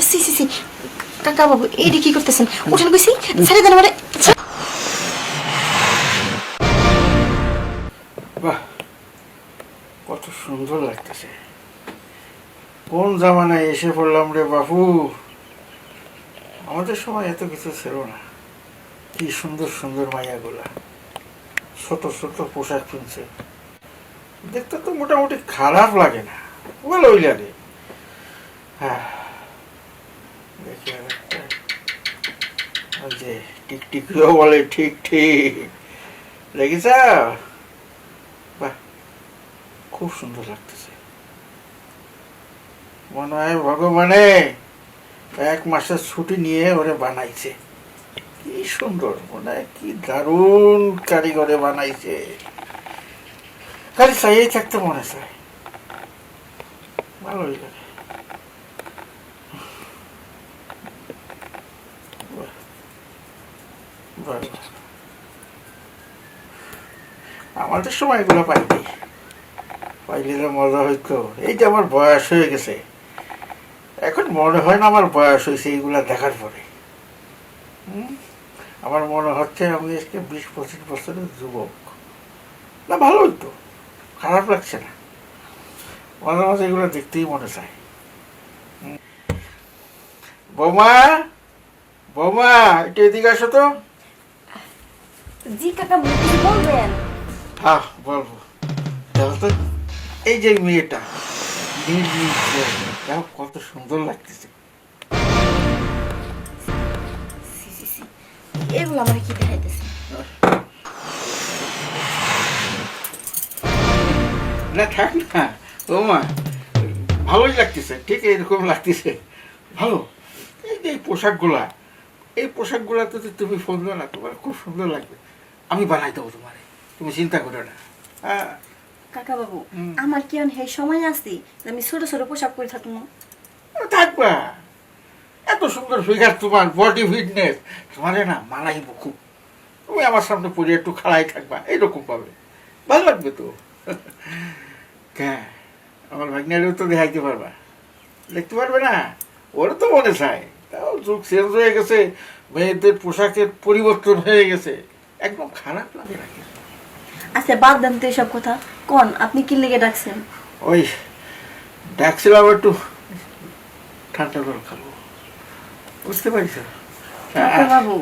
C C C কাকা বাবু এইটা কি করতেছেন? উঠেন কইছি, ছেড়ে দেন আমারে। বাহ, কত সুন্দর লাগতেছে। কোন জামানায় এসে পড়লাম রে বাপু। আমাদের সময় এত কিছু ছিল না। কি সুন্দর সুন্দর মাইয়াগুলা, ছোট ছোট পোশাক কিনছে, দেখতে তো মোটামুটি খারাপ লাগে না, ভালোই লাগে। হ্যাঁ, দেখি আরেকটা। ওই যে টিকটিকিও বলে ঠিক ঠিক, দেখেছ? বাহ, খুব সুন্দর লাগতেছে। মনে হয় ভগবানে 1 মাসের ছুটি নিয়ে ওরে বানাইছে। কি সুন্দর, মনে হয় কি দারুণ কারিগরে বানাইছে। খালি চাইয়েই থাকতে মনে চায়, ভালোই লাগে। বাহ, বাহ। আমাদের সময় এগুলো পাইনি, পাইলে যে মজা হইতো। এই যে আমার বয়স হয়ে গেছে, এখন মনে হয় না আমার বয়স হয়েছে এইগুলা দেখার পরে। আমার মনে হচ্ছে আমি আজকে 20-25 বছরের যুবক। না, ভালো হইতো, খারাপ লাগছে না। মাঝে মাঝে এগুলো দেখতেই মনে চায়। বৌমা, বৌমা, একটু এদিকে আসো তো। জি কাকা বাবু, কিছু বলবেন? হ্যাঁ, বলবো। দেখো তো, এই যে মেয়েটা, দেখো কত সুন্দর লাগতেছে। সি সি সি এগুলো আমার কি দেখাইতেছে? না, থাক না বৌমা, ভালোই লাগতেছে, ঠিক এরকম লাগতেছে, ভালো। এই যে এই পোশাকগুলা, এই পোশাকগুলাতে তো তুমি ফোন দাও না, তোমার খুব সুন্দর লাগবে। আমি বানাই দেবো তোমারে, তুমি চিন্তা করো না। হ্যাঁ, কাকা বাবু, আমার কি এখন সেই সময় আছে যে আমি ছোট ছোট পোশাক পরে থাকবো? থাকবা। এত সুন্দর ফিগার তোমার, বডি ফিটনেস, তোমারে না মানাইব খুব। তুমি আমার সামনে পড়ে একটু খাড়াই থাকবা, এইরকম পাবে, ভালো লাগবে তো। হ্যাঁ, আমার ভাগ্নারেও তো দেখাইতে পারবা, দেখতে পারবে না? ওরও তো মনে চায়। তাও যুগ চেঞ্জ হয়ে গেছে, মেয়েদের পোশাকের পরিবর্তন হয়ে গেছে, একদম খারাপ লাগে না। আচ্ছা বাদ দেন তো এসব কথা। কোন আপনি কি লেগে ডাকছেন? ওই ডাকছিলাম একটু ঠান্ডা জল খাবো, বুঝতে পারিস? কাকা বাবু,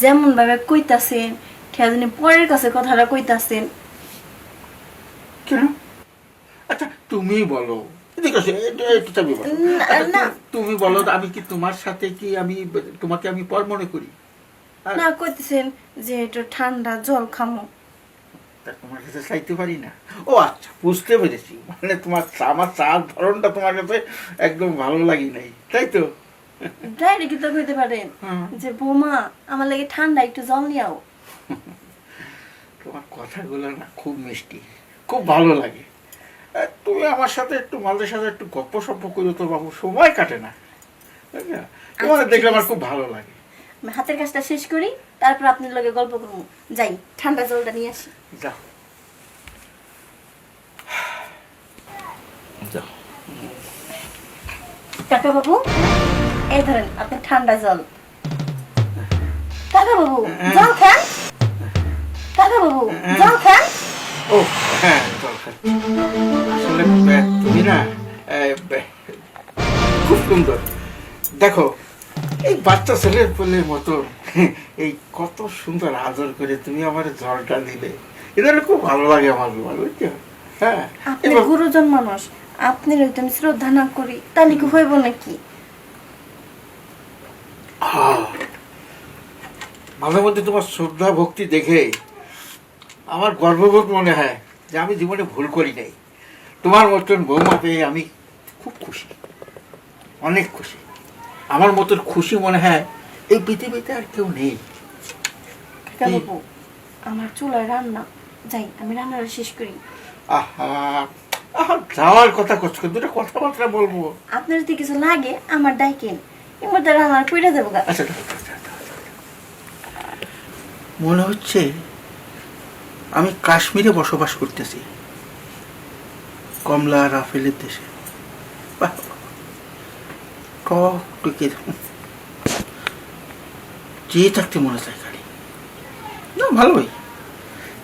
যেমন ভাবে কইতাছেন ঠিক পরের কাছে কথাটা কইতাছেন। কেন? আচ্ছা তুমি বলো, এদিকে আসো, একটু চাবি বলো। আচ্ছা, তুমি বলো, আমি কি তোমার সাথে কি আমি তোমাকে আমি পর মনে করি? না, কইতেছেন যে একটু ঠান্ডা জল খামো। তা তোমার কাছে চাইতে পারি না? ও আচ্ছা, বুঝতে পেরেছি, মানে তোমার আমার চার ধরনটা তোমার কাছে একদম ভালো লাগি নাই, তাই তো? ডাইরেক্ট তো কইতে পারেন যে বৌমা আমার লাগে ঠান্ডা একটু জল নিয়াও। তোমার কথাগুলো না খুব মিষ্টি, খুব ভালো লাগে। তুমি আমার সাথে একটু মালদের সাথে একটু গপ্প সপ্প করো তো বাবু, সময় কাটে না। তোমার দেখলে আমার খুব ভালো লাগে। আমি হাতের কাজটা শেষ করি, তারপর আপনার লগে গল্প করবো। যাই ঠান্ডা জলটা নিয়ে আসি। যাও যাও। কাকা বাবু, এই ধরেন আপনার ঠান্ডা জল। কাকা বাবু জল খান। কাকা বাবু জল খান। ও হ্যাঁ, জল খাই। আসলে তুমি না খুব সুন্দর। দেখো, এই বাচ্চা ছেলের পেলের মতো এই কত সুন্দর আদর করে তুমি আমার জলটা দিলে, এটা খুব ভালো লাগে আমার, বুঝছো? হ্যাঁ, আপনি গুরুজন মানুষ, আপনার একদম শ্রদ্ধা না করি তাহলে কি হইব নাকি? মাঝে মধ্যে তোমার শ্রদ্ধা ভক্তি দেখে আমার গর্ববোধ মনে হয় যে আমি জীবনে ভুল করি নাই। তোমার মতন বৌমা পেয়ে আমি খুব খুশি, অনেক খুশি। আমার মতন খুশি মনে হয় এই পৃথিবীতে আর কেউ নেই। কাকা বাবু, আমার চুলায় রান্না, যাই আমি রান্নাটা শেষ করি। আহা, আহা, যাওয়ার কথা করছো, দুটো কথাবার্তা বলবো। আপনার যদি কিছু লাগে আমার ডাইকেন, এর মধ্যে রান্না কইরা দেবো গা। আচ্ছা, মনে হচ্ছে আমি কাশ্মীরে বসবাস করতেছি, কমলা আর আপেলের দেশে। বাহ, টুকে চেয়ে থাকতে মনে চায় খালি। না ভালোই,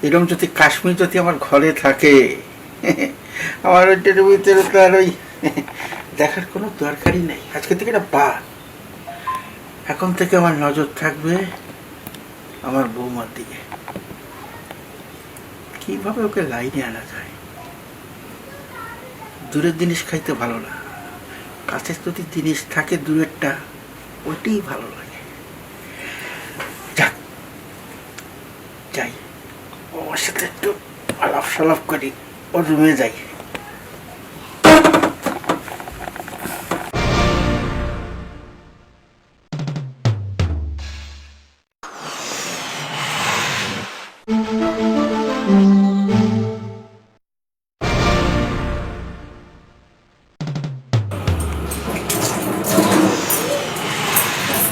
এরকম যদি কাশ্মীর যদি আমার ঘরে থাকে, আমার ওইটার ভিতরে তো আর ওই দেখার কোনো দরকারই নেই। আজকে থেকে এটা বাদ। এখন থেকে আমার নজর থাকবে আমার বৌমার দিকে, কিভাবে ওকে লাইনে আনা যায়। দূরের জিনিস খাইতে ভালো না, কাছে যদি জিনিস থাকে দূরেরটা, ওইটাই ভালো লাগে। যাক, যাই ওর সাথে একটু আলাপ সালাপ করি, ওর রুমে যাই।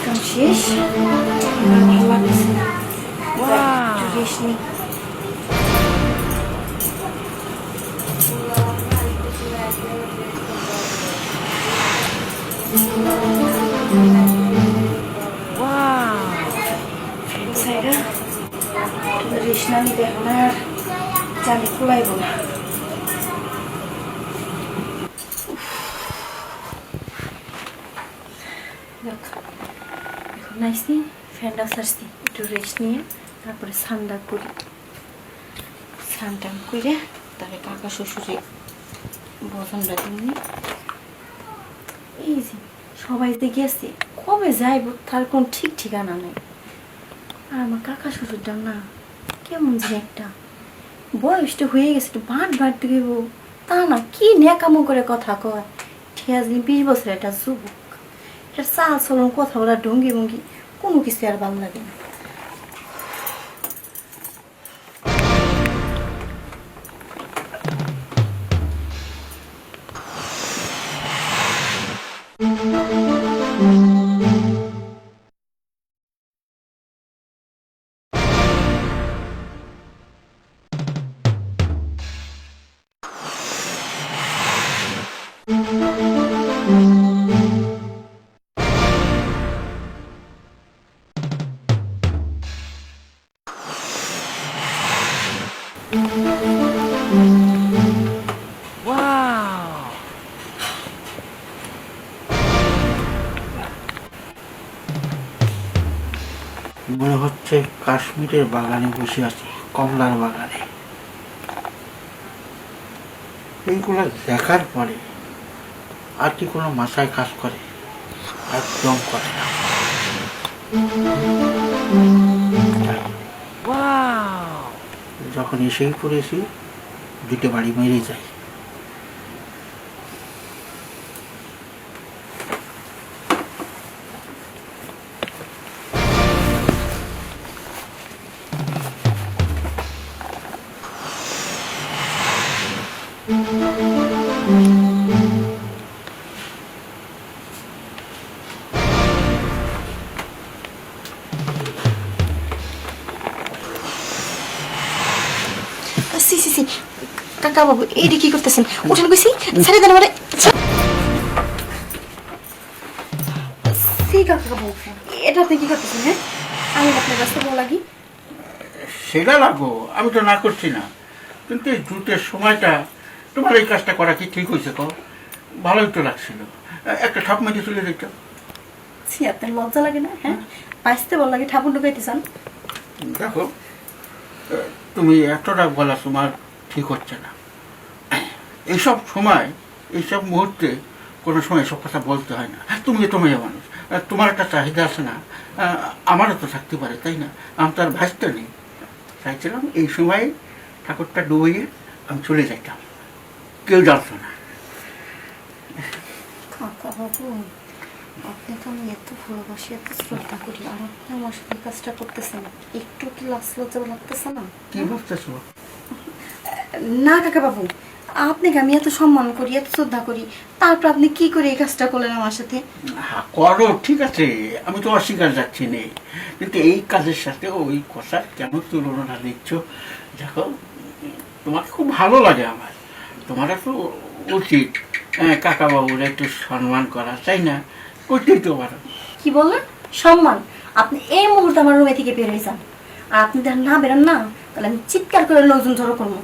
কাজ শেষ, ভালো লাগছে না। একটু রেস্ট নিই। সাইরা, তুমি রেস্ট না নিতে এখন আর জানি কুলাইব না। এখন আইসি, ফ্যানটা সারছি, একটু রেস্ট নিয়ে তারপরে ঠান্ডা করি। স্নান টান করে তারপরে কাকা শ্বশুরে ভোজনটা দিননি। এই যে সবাই যে গেছে, কবে যাইব তার কোনো ঠিক ঠিকানা নেই। আর আমার কাকা শ্বশুরটা না কেমন যে একটা বয়সটা হয়ে গেছে, একটু বাট বাট দিব তা না, কি ন্যাকামো করে কথা কয়। ঠিক আছে 20 বছর একটা যুবক, এটা চাল চলন কথা বলা ডঙ্গি ভঙ্গি কোনো কিছু আর ভালো লাগে না। মনে হচ্ছে কাশ্মীরের বাগানে বসে আছি, কমলার বাগানে। এইগুলো দেখার পরে আর কি কোনো মাথায় কাজ করে? একদম করে না। যখন এসেই পড়েছি, দুটো বাড়ি মেরে যাই। সি সি সি, কাকা বাবু এইটা কি করতেছেন? উঠেন কইছি, ছেড়ে দেন আমারে। সি কাকা বাবু, এটা আপনি কি করতেছেন? হ্যাঁ, আমি আপনার কাছে ভালো লাগি? সেটা লাগবো, আমি তো না করছি না, কিন্তু এই জুটের সময়টা তোমার এই কাজটা করা কি ঠিক হয়েছে? কো ভালোই তো লাগছিল, একটা ঠাপ মেরে চলে যেত। সি, আপনার লজ্জা লাগে না? হ্যাঁ, বাঁচতে ভালো লাগে, ঠাকুর ঢুকাইতে চান? দেখো, তুমি এতটা বলা তোমার ঠিক হচ্ছে না। এইসব সময়, এইসব মুহূর্তে কোনো সময় সব কথা বলতে হয় না। তুমি তো মেয়ে মানুষ, তোমার একটা চাহিদা আছে না, আমারও তো থাকতে পারে, তাই না? আমি তো আর ভাসতে নেই। চাইছিলাম এই সময় ঠাকুরটা ডুবিয়ে আমি চলে যাইতাম, কেউ জানতো না। কাকা বাবু, আপনি তো আমি এত ভালোবাসি, এত শ্রদ্ধা করি, আর আপনি আমার সাথে কাজটা করতেছেন, একটু কি লাজ লজ্জা লাগতেছে না? কি ভাবতেছো? না কাকা বাবু, আপনাকে আমি এত সম্মান করি, এত শ্রদ্ধা করি, তারপর আপনি কি করে এই কাজটা করলেন আমার সাথে? করো, ঠিক আছে, আমি তো অস্বীকার যাচ্ছি না, কিন্তু এই কাজের সাথে ওই কথা কেন তুলনা দিচ্ছ? দেখো, তোমাকে খুব ভালো লাগে আমার, তোমার তো উচিত কাকা বাবুর একটু সম্মান করা, তাই না? করতেই তো পারো। কি বললেন? সম্মান? আপনি এই মুহূর্তে আমার রুমে থেকে বের হয়ে যান। আর আপনি যখন না বেরোন না, তাহলে আমি চিৎকার করে লোকজন জড়ো করবো।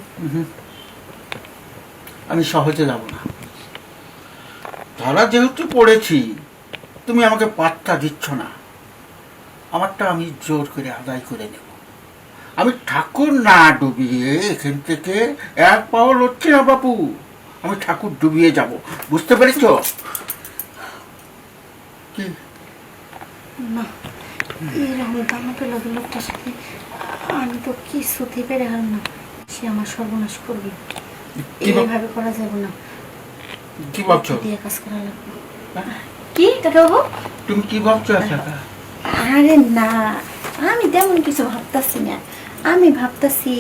আমি সহজে যাব না। ধরা যেহেতু পড়েছি, তুমি আমাকে পাত্তা দিচ্ছ না, আমারটা আমি জোর করে আদায় করে নেব। আমি ঠাকুর না ডুবিয়ে এখান থেকে এক পাও লড়ছি না বাপু। আমি ঠাকুর ডুবিয়ে যাব, বুঝতে পেরেছ? কি না, এরকম দামাকে লাগে লোকটার সাথে আমি তো কিছুতেই পেরে হার না। সে আমার সর্বনাশ করবে। এইভাবে করা যাবে না। কি ভাবছো? দিয়ে কাজ করা লাগবে। কি কাকা বাবু? তুমি কি ভাবছো? আরে না, আমি তেমন কিছু ভাবতাছি না। আমি ভাবতাছি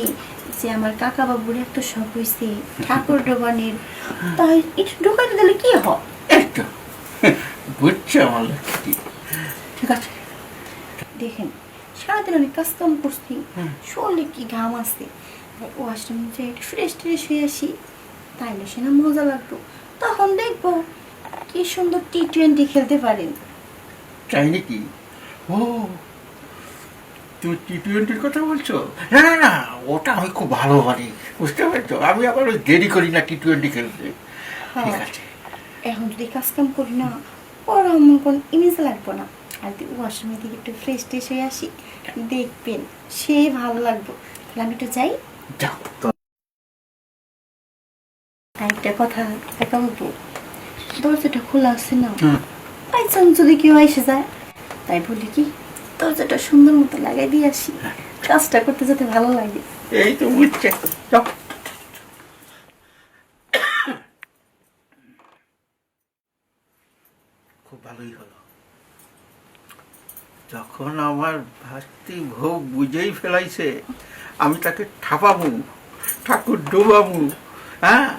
যে আমার কাকা বাবুর একটা শখ হয়েছে ঠাকুর ডোবানির, তাই একটু ঢোকাতে দিলে কি হয়? একটু বুঝছো আমার লক্ষ্মী। ঠিক আছে, দেখেন সারাদিন অনেক কাজ কাম করছি, শরীরে কি ঘাম আসছে, ও আশ্রমে যে একটু ফ্রেশ ট্রেশ হয়ে আসি, তাইলে সে না মজা লাগতো। তখন দেখবো কি সুন্দর টি-20 খেলতে পারেন। চাই নাকি? ও, তুমি টি-20 কথা বলছো? না না না, ওটা আমি খুব ভালো পারি, বুঝতে পারছো? আমি আবার ওই দেরি করি না টি-20 খেলতে। ঠিক আছে, এখন যদি কাজ কাম করি না, ওর আমার কোন ইমেজ লাগবো না। আর যদি ওয়াশরুমের দিকে একটু ফ্রেশ ট্রেশ হয়ে আসি, দেখবেন সে ভালো লাগবে। তাহলে আমি একটু যাই। যাও। একটা কথা একা বলবো, দরজাটা খোলা আছে না, বাই চান্স যদি কেউ এসে যায়, তাই বলি কি দরজাটা সুন্দর মতো লাগাই দিয়ে আসি, কাজটা করতে যাতে ভালো লাগে। এই তো বুঝছে। যাও। খুব ভালোই হলো, যখন আমার ভাস্তি ভোগ বুঝেই ফেলাইছে আমি তাকে ঠাপাবো, ঠাকুর ডুবাবো। হ্যাঁ,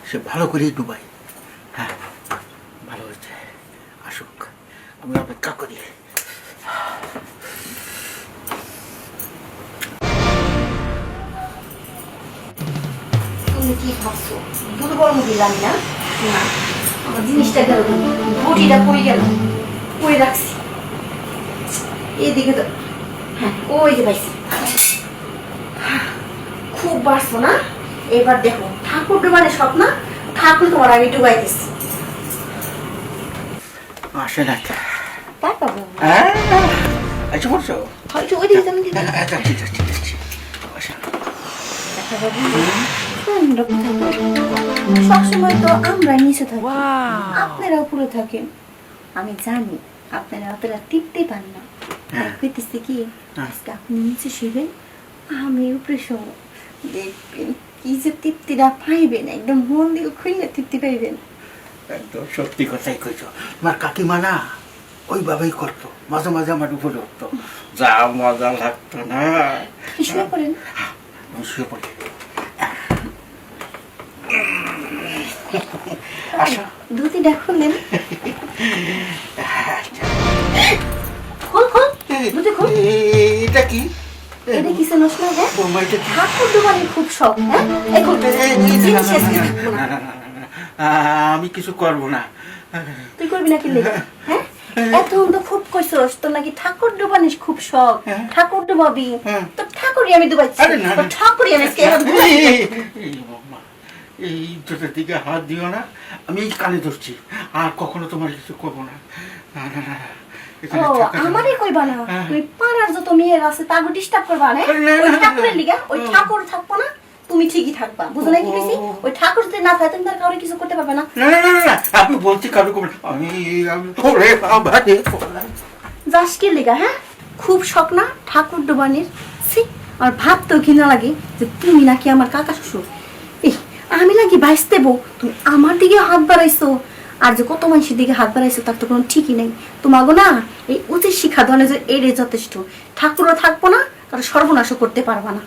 সে ভালো করেই ডুবাই। হ্যাঁ, ভালো হয়েছে, আসুক, আমি অপেক্ষা করি। তুমি কি ভাবছো দুর্বল দিলাম না? না, আমার জিনিসটা গেল, বটিটা পড়ে গেল, পড়ে রাখছি এদিকে তো। হ্যাঁ, ওই যে পাইছি। খুব বাড়ছো না? এবার দেখো ঠাকুর ডুবানের স্বপ্ন, ঠাকুর তোমার আমি ডুবাইতেছি। আসে না। তাই পাবো আচ্ছা বলছো? হয়তো ওই দিকে যেমন দিদি সবসময় তো আমরা নিচে থাকি, আপনারা উপরে থাকেন। আমি জানি আপনারা অতটা টিপতে পান না, পেতেছে কি আজকে আপনি নিচে শুবেন, আমি উপরে শোব, দেখবেন কি যে তৃপ্তিটা পাইবেন, একদম মন দিল খুললে তৃপ্তি পাইবেন। একদম সত্যি কথাই কইছো। আমার কাকিমা না ওইভাবেই করতো, মাঝে মাঝে আমার উপরে উঠতো, যা মজা লাগতো না। শুয়ে পড়েন। আমি শুয়ে পড়ি। আচ্ছা, ধুতিটা খুললেন। খোল খোল, ধুতি খোল। এটা কি? এটা কিসে নষ্ট হবে? ঠাকুর ডুবানির খুব শখ। হ্যাঁ, এখন জিনিস আজকে থাকবো না। আমি কিছু করবো না। তুই করবি না কি লেগে? হ্যাঁ, এতক্ষণ তো খুব কইছস তোর নাকি ঠাকুর ডুবানিস খুব শখ, ঠাকুর ডুবাবি। তো ঠাকুরই আমি ডুবাইছি, তো ঠাকুরই আমি আজকে এই ইজ্জতের দিকে হাত দিও না, আমি এই কানে ধরছি, আর কখনো তোমার কিছু করবো না। না না না, আমারই কইবা না, তুই পাড়ার যত মেয়ের আছে তাকে ডিস্টার্ব করবা না। ওই ঠাকুরের লিগা, ওই ঠাকুর থাকবো না, তুমি ঠিকই থাকবা। বুঝো না কি কইছি? ওই ঠাকুর যদি না থাকে তুমি তার কাউরে কিছু করতে পারবে না। না না না না, আমি বলছি কারো করবো না। আমি ওরে বাবা রে, যাস কি লিগা? হ্যাঁ, খুব শখ না ঠাকুর ডুবানির? সি, আর ভাবতেও ঘৃণা লাগে যে তুমি নাকি আমার কাকা শ্বশুর। এই আমি নাকি বাইস দেবো, তুমি আমার দিকে হাত বাড়াইছো, আর যে কত মানুষের দিকে হাত বাড়াইছো তার তো কোনো ঠিকই নেই। তোমাকে না এই উচিত শিক্ষা দেওয়া যে এড়ে যথেষ্ট। ঠাকুরও থাকবো না, কারো সর্বনাশও করতে পারবা না।